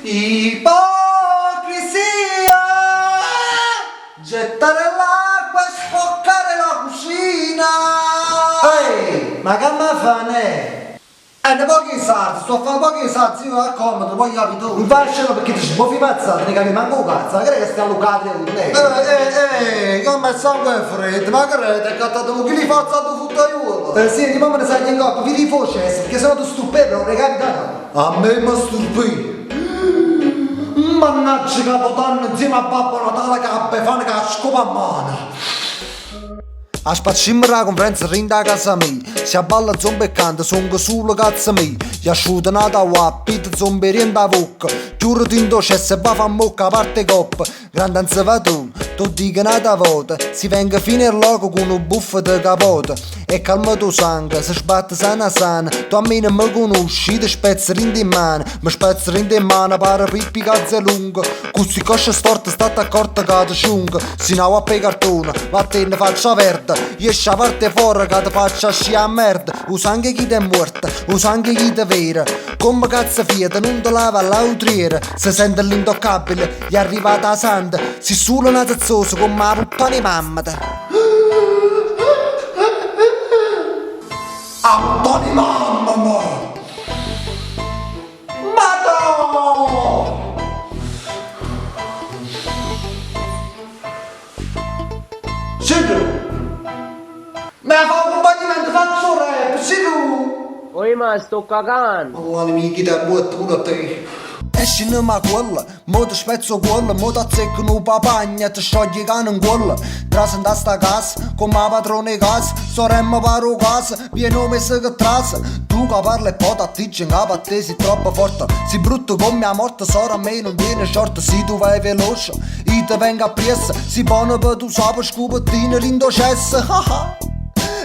Ipocrisia, gettare l'acqua e sporcare la cucina. Ehi, ma che mi fane? Ne pochi salti, sto a fare pochi salti, io accomodo, poi capito. Non facciano perché ti sboffi pazzate, ne capi manco un cazzo, ma credi che stiamo lucati con lei? Come il sangue è freddo, ma credi che ha dato un chili forzato futto aiuto? Sì, di mamma ne sai in coppa, vi rifoce, perché sennò tu stupido, non ne capi tanto. A me mi stupi. Mannaggia Capodanno insieme a Babbo Natale che ha befana che ha scopa a mano. A spaccimmo la conferenza rinda a casa mia. Si abballa zombi e canta, songo solo cazzo mia. Gli asciuta nata a pita zombi rienda a bocca. Giuro ti indocesse e va fa mocca a parte coppa. Grande anzivatone, tu dica nata volta. Si venga fino al loco con un buffo di capote. E calma tu sangue, si sbatte sana sana. Tu a me non mi conosci, ti spezzeri in mano. Mi spezzeri in mano, pare pippi cazzo lungo. Così coscia storta, state accorta che ti ciunga. Si no a pe cartone, ma te ne faccia verde. Esce a parte fuori che ti faccia scia a merda. O sangue chi ti è morta, o sangue chi ti vera. Come cazzo fieta, non ti lava l'autriera. Si sente l'intoccabile, gli è arrivata la santa. Si solo una zazzosa come la puttana mammata. Antoni mamma! Madò! Sidu! Mi fa un accompagnamento, faccio rap, Sidu! Oi ma sto cagando. Oh, la mia chitarra buotta pure a te. Esci ma quella, mo ti spezzo quella, mo ti azzecco un papagna, ti sciogli cane in quella. Trasanda sta casa, come la padrone casa, soremma paro casa, pieno messo che trasa. Tu che parli e poi t'attiggi in capo a te, sei troppo forte. Si brutto come la morte, sora a me non viene short. Se tu vai veloce, io ti vengo a pressa. Si pone per tu sape scupettine rindocesse.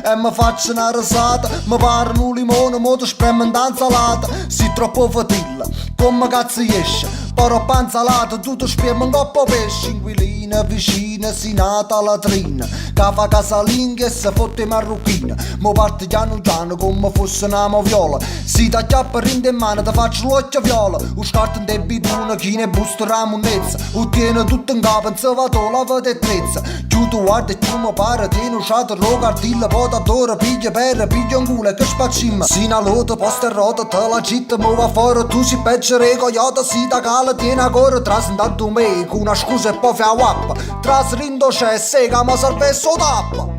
E mi faccio una rasata, mi pare un limone, mo ti spremo in insalata. Si troppo fatilla, come cazzo esce? Però panzalato, tu ti spiemo un coppo pesce. Inquilina vicina, si nata a latrina. Che fa casalinga e si fotte marruchina. Mo parte piano piano come fosse una moviola. Si ti acchiappa rinde in mano, ti faccio l'occhio viola. O scarta in debituna, chi ne busta la munnezza. O tiene tutto in capo, in se va la vedettezza. Giù tu guarda e tu mi pare, tiene usciato rogardilla. Potatore, piglia per, piglia un culo e che spaccimma. Si una lotta, posta e rota, te la città mo va fuori. Tu si peggere cogliota, si da cala, tiene ancora. Tras intanto me, con una scusa e poi fa wappa. Tras rindo c'è, sega, ma salve so tappa.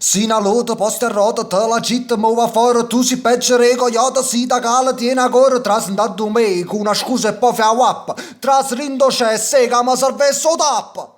Si una lotta, posta e rota, te la città mo va fuori. Tu si peggere cogliota, si da cala, tiene ancora. Tras intanto me, con una scusa e poi fa wappa. Tras rindo c'è, sega, ma salve so tappa.